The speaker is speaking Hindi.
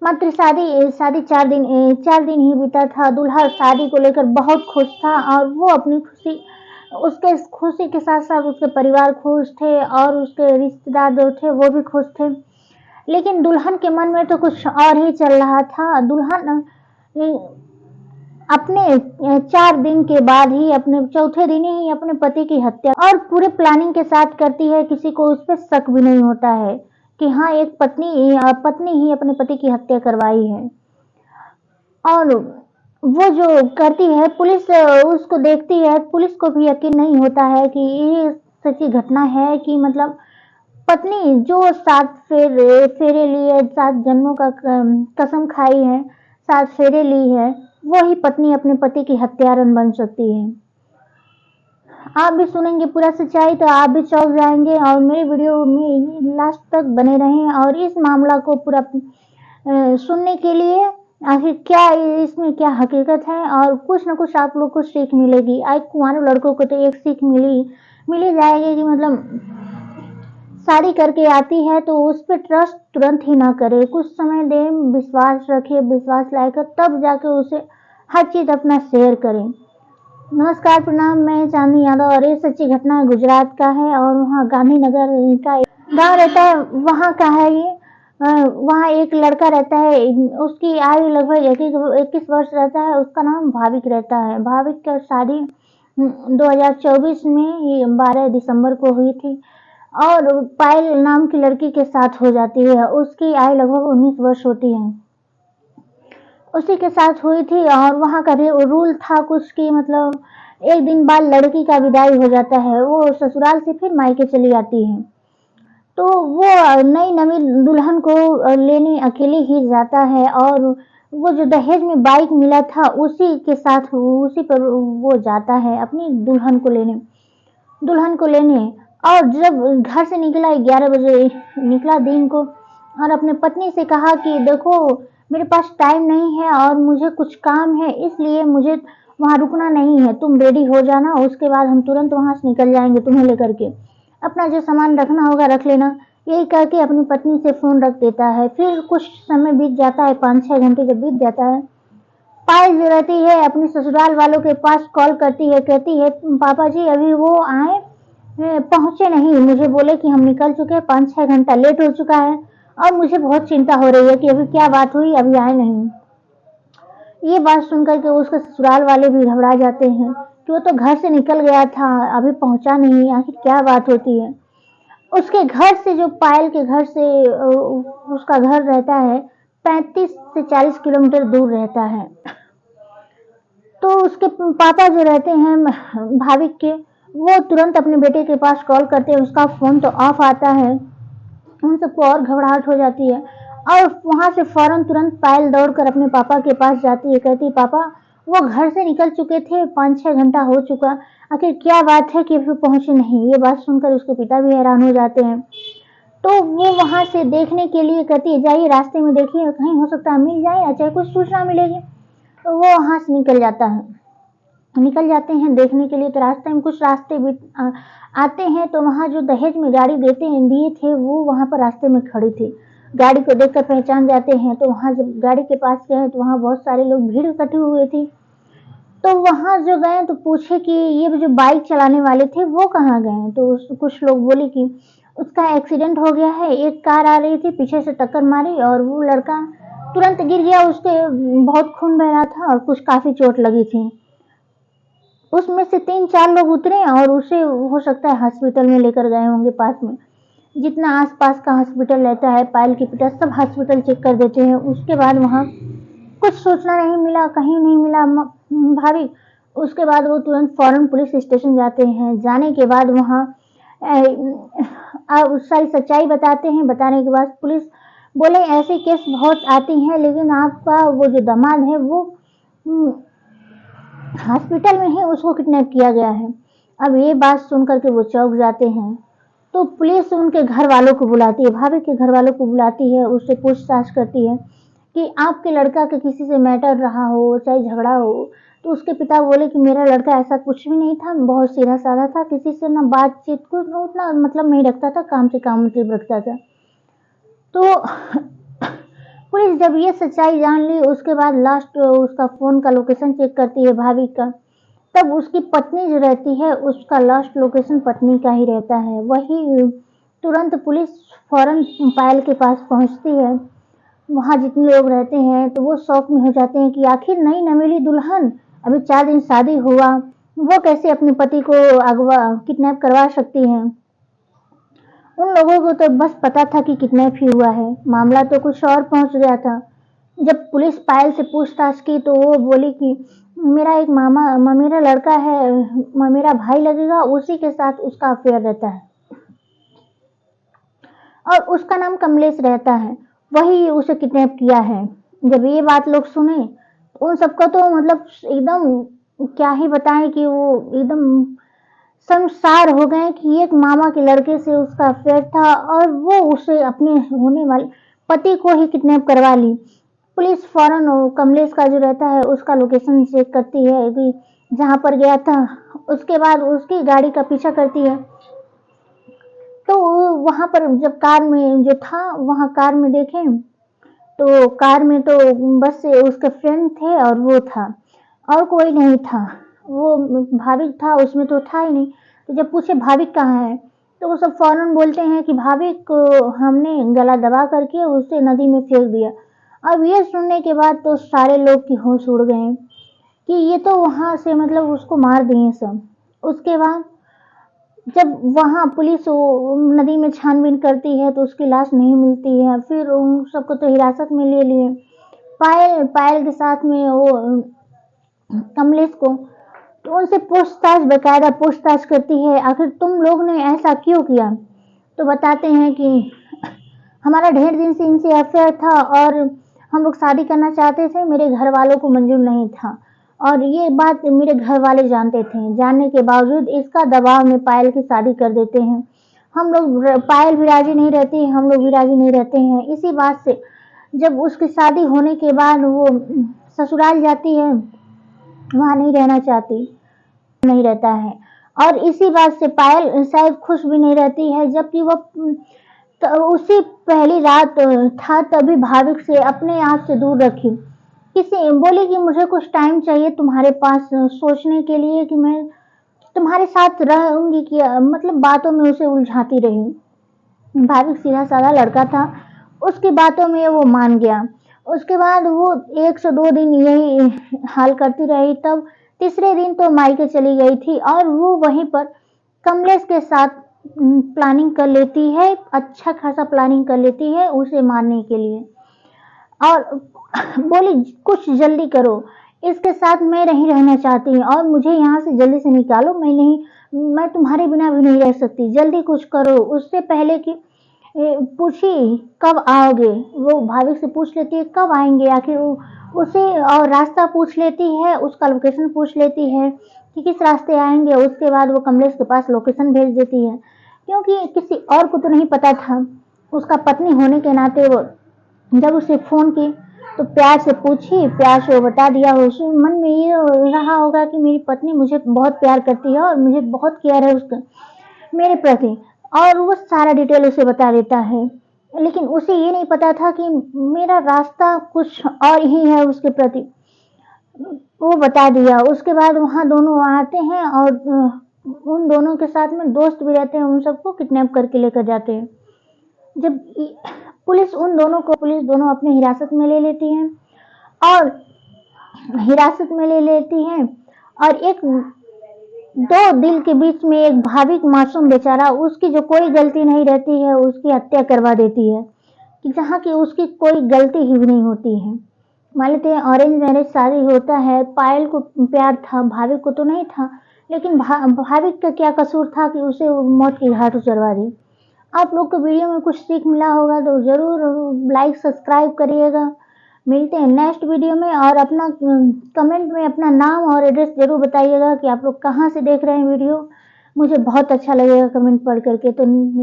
मात्र शादी 4 दिन ही बीता था। दूल्हा शादी को लेकर बहुत खुश था और वो अपनी खुशी उसके खुशी के साथ-साथ उसके परिवार खुश थे और उसके रिश्तेदार जो थे वो भी खुश थे। लेकिन दुल्हन के मन में तो कुछ और ही चल रहा था। दुल्हन अपने 4 दिन के बाद ही अपने चौथे दिन ही अपने पति की हत्या और पूरे प्लानिंग के साथ करती है। किसी को उस पे शक भी नहीं होता है कि हाँ, एक पत्नी ही अपने पति की हत्या करवाई है। और वो जो करती है, पुलिस उसको देखती है। पुलिस को भी यकीन नहीं होता है कि ये सच्ची घटना है कि मतलब पत्नी जो 7 फेरे लिए, 7 जन्मों का कसम खाई है, 7 फेरे ली है, वो ही पत्नी अपने पति की हत्यारन बन सकती है। आप भी सुनेंगे पूरा सच्चाई तो आप भी चौंक जाएंगे और मेरी वीडियो में लास्ट तक बने रहें और इस मामला को पूरा सुनने के लिए आखिर क्या इसमें क्या हकीकत है और कुछ न कुछ आप लोग को सीख मिलेगी। आज कुंवारे लड़कों को तो एक सीख मिली जाएगी कि मतलब शादी करके आती है तो उस पर ट्रस्ट तुरंत ही ना करे, कुछ समय दे, विश्वास रखे, विश्वास लायक तब जाके उसे हर चीज अपना शेयर करें। नमस्कार, प्रणाम, मैं चांदनी यादव और ये सच्ची घटना गुजरात का है और वहाँ गांधीनगर का गांव रहता है, वहाँ का है ये। वहाँ एक लड़का रहता है, उसकी आयु लगभग 21 वर्ष रहता है। उसका नाम भाविक रहता है। भाविक की शादी 2024 में 12 दिसंबर को हुई थी और पायल नाम की लड़की के साथ हो जाती है। उसकी आयु लगभग 19 वर्ष होती है। उसी के साथ हुई थी और वहाँ का रूल था कुछ की मतलब एक दिन बाद लड़की का विदाई हो जाता है, वो ससुराल से फिर मायके चली आती है। तो वो नई नवी दुल्हन को लेने अकेले ही जाता है और वो जो दहेज में बाइक मिला था उसी के साथ उसी पर वो जाता है अपनी दुल्हन को लेने। और जब घर से निकला 11 बजे निकला दिन को और अपने पत्नी से कहा कि देखो मेरे पास टाइम नहीं है और मुझे कुछ काम है, इसलिए मुझे वहाँ रुकना नहीं है, तुम रेडी हो जाना, उसके बाद हम तुरंत वहाँ से निकल जाएंगे तुम्हें लेकर के, अपना जो सामान रखना होगा रख लेना। यही करके अपनी पत्नी से फोन रख देता है। फिर कुछ समय बीत जाता है, 5-6 घंटे जब बीत जाता है, पायल जो रहती है अपने ससुराल वालों के पास कॉल करती है, कहती है पापा जी अभी वो आए पहुंचे नहीं, मुझे बोले कि हम निकल चुके हैं, 5-6 घंटा लेट हो चुका है और मुझे बहुत चिंता हो रही है कि अभी क्या बात हुई, अभी आए नहीं। ये बात सुनकर के उसके ससुराल वाले भी घबरा जाते हैं कि वो तो घर से निकल गया था, अभी पहुंचा नहीं, आखिर क्या बात होती है। उसके घर से जो पायल के घर से उसका घर रहता है 35 से 40 किलोमीटर दूर रहता है। तो उसके पापा जो रहते हैं भाविक के, वो तुरंत अपने बेटे के पास कॉल करते हैं। उसका फोन तो ऑफ आता है। उन सबको और घबराहट हो जाती है और वहां से फौरन तुरंत पायल दौड़कर अपने पापा के पास जाती है, कहती पापा वो घर से निकल चुके थे, 5-6 घंटा हो चुका, आखिर क्या बात है कि अभी पहुंचे नहीं। ये बात सुनकर उसके पिता भी हैरान हो जाते हैं। तो वो वहां से देखने के लिए कहती है जाइए रास्ते में देखिए, कहीं हो सकता है मिल जाए या चाहे कुछ सूचना मिलेगी। तो वो वहां से निकल जाते हैं देखने के लिए। तो रास्ते में कुछ रास्ते भी आते हैं तो वहाँ जो दहेज में गाड़ी दिए थे वो वहाँ पर रास्ते में खड़ी थी। गाड़ी को देखकर पहचान जाते हैं। तो वहाँ जब गाड़ी के पास गए तो वहाँ बहुत सारे लोग भीड़ इकट्ठी हुए थी। तो वहाँ जो गए तो पूछे कि ये जो बाइक चलाने वाले थे वो कहाँ गए। तो कुछ लोग बोले कि उसका एक्सीडेंट हो गया है, एक कार आ रही थी पीछे से टक्कर मारी और वो लड़का तुरंत गिर गया, उसके बहुत खून बह रहा था और कुछ काफी चोट लगी थी। उसमें से 3-4 लोग उतरे और उसे हो सकता है हॉस्पिटल में लेकर गए होंगे। पास में जितना आसपास का हॉस्पिटल रहता है, पायल के पिता सब हॉस्पिटल चेक कर देते हैं। उसके बाद वहाँ कुछ सूचना नहीं मिला, कहीं नहीं मिला भाभी। उसके बाद वो तुरंत फौरन पुलिस स्टेशन जाते हैं। जाने के बाद वहाँ सारी सच्चाई बताते हैं। बताने के बाद पुलिस बोले ऐसे केस बहुत आती हैं, लेकिन आपका वो जो दामाद है वो हॉस्पिटल में है, उसको किडनैप किया गया है। अब ये बात सुनकर के वो चौंक जाते हैं। तो पुलिस उनके घर वालों को बुलाती है, भाभी के घर वालों को बुलाती है, उससे पूछताछ करती है कि आपके लड़का के किसी से मैटर रहा हो, चाहे झगड़ा हो। तो उसके पिता बोले कि मेरा लड़का ऐसा कुछ भी नहीं था, बहुत सीधा साधा था, किसी से ना बातचीत को उतना मतलब नहीं रखता था, काम से काम मतलब रखता था। तो पुलिस जब ये सच्चाई जान ली उसके बाद लास्ट उसका फ़ोन का लोकेशन चेक करती है भाभी का, तब उसकी पत्नी जो रहती है उसका लास्ट लोकेशन पत्नी का ही रहता है। वही तुरंत पुलिस फ़ौरन पायल के पास पहुँचती है। वहाँ जितने लोग रहते हैं तो वो शॉक में हो जाते हैं कि आखिर नई नवेली दुल्हन, अभी 4 दिन शादी हुआ, वो कैसे अपने पति को अगवा किडनैप करवा सकती है। उन लोगों को तो बस पता था कि किडनैप ही हुआ है, मामला तो कुछ और पहुंच गया था। जब पुलिस पायल से पूछताछ की तो वो बोली कि मेरा एक मेरा लड़का है, मेरा भाई लगेगा, उसी के साथ उसका अफेयर रहता है और उसका नाम कमलेश रहता है, वही उसे किडनैप किया है। जब ये बात लोग सुने उन सबका तो मतलब एकदम क्या ही बताएं कि वो एकदम शर्मसार हो गए कि एक मामा के लड़के से उसका अफेयर था और वो उसे अपने होने वाले पति को ही किडनैप करवा ली। पुलिस फौरन कमलेश का जो रहता है उसका लोकेशन चेक करती है कि जहाँ पर गया था, उसके बाद उसकी गाड़ी का पीछा करती है। तो वहाँ पर जब कार में जो था, वहाँ कार में देखें तो कार में तो बस उसके फ्रेंड थे और वो था और कोई नहीं था। वो भाविक था उसमें तो था ही नहीं। तो जब पूछे भाविक कहाँ है तो वो सब फौरन बोलते हैं कि भाविक को हमने गला दबा करके उसे नदी में फेंक दिया। अब ये सुनने के बाद तो सारे लोग की होश उड़ गए कि ये तो वहाँ से मतलब उसको मार दिए सब। उसके बाद जब वहाँ पुलिस नदी में छानबीन करती है तो उसकी लाश नहीं मिलती है। फिर उन सबको तो हिरासत में ले लिए, पायल के साथ में वो कमलेश को। तो उनसे पूछताछ, बकायदा पूछताछ करती है, आखिर तुम लोग ने ऐसा क्यों किया। तो बताते हैं कि हमारा ढेर दिन से इनसे अफेयर था और हम लोग शादी करना चाहते थे, मेरे घर वालों को मंजूर नहीं था और ये बात मेरे घर वाले जानते थे। जानने के बावजूद इसका दबाव में पायल की शादी कर देते हैं। हम लोग, पायल भी राजी नहीं रहती, हम लोग भी राजी नहीं रहते हैं। इसी बात से जब उसकी शादी होने के बाद वो ससुराल जाती है, वहाँ नहीं रहना चाहती, नहीं रहता है और इसी बात से पायल शायद खुश भी नहीं रहती है। जबकि वो तो उसी पहली रात था तभी भाविक से अपने आप से दूर रखी। किसी बोली कि मुझे कुछ टाइम चाहिए तुम्हारे पास सोचने के लिए कि मैं तुम्हारे साथ रहूंगी, कि मतलब बातों में उसे उलझाती रही। भाविक सीधा साधा लड़का था, उसकी बातों में वो मान गया। उसके बाद वो 102 दिन यही हाल करती रही। तब तीसरे दिन तो मायके चली गई थी और वो वहीं पर कमलेश के साथ प्लानिंग कर लेती है, अच्छा खासा प्लानिंग कर लेती है उसे मारने के लिए और बोली कुछ जल्दी करो, इसके साथ मैं नहीं रहना चाहती और मुझे यहाँ से जल्दी से निकालो, मैं तुम्हारे बिना भी नहीं रह सकती, जल्दी कुछ करो। उससे पहले कि पूछी कब आओगे, वो भाविक से पूछ लेती है कब आएंगे, आखिर उसे और रास्ता पूछ लेती है, उसका लोकेशन पूछ लेती है कि किस रास्ते आएंगे। उसके बाद वो कमलेश के पास लोकेशन भेज देती है क्योंकि किसी और को तो नहीं पता था। उसका पत्नी होने के नाते वो जब उसे फोन की तो प्यार से पूछी, प्यार से वो बता दिया। उसे मन में ये रहा होगा कि मेरी पत्नी मुझे बहुत प्यार करती है और मुझे बहुत केयर है उसका मेरे प्रति, और वो सारा डिटेल उसे बता देता है। लेकिन उसे ये नहीं पता था कि मेरा रास्ता कुछ और ही है उसके प्रति। वो बता दिया। उसके बाद वहाँ दोनों आते हैं और उन दोनों के साथ में दोस्त भी रहते हैं, उन सबको किडनैप करके लेकर जाते हैं। जब पुलिस दोनों अपने हिरासत में ले लेती है और एक दो दिल के बीच में एक भाविक मासूम बेचारा, उसकी जो कोई गलती नहीं रहती है, उसकी हत्या करवा देती है कि जहाँ की उसकी कोई गलती ही नहीं होती है। मान लेते हैं अरेंज मैरिज शादी होता है, पायल को प्यार था, भाविक को तो नहीं था, लेकिन भाविक का क्या कसूर था कि उसे मौत की घाट उतरवा दी। आप लोग को वीडियो में कुछ सीख मिला होगा तो जरूर लाइक सब्सक्राइब करिएगा। मिलते हैं नेक्स्ट वीडियो में और अपना कमेंट में अपना नाम और एड्रेस जरूर बताइएगा कि आप लोग कहाँ से देख रहे हैं वीडियो। मुझे बहुत अच्छा लगेगा कमेंट पढ़ करके। तो मिलते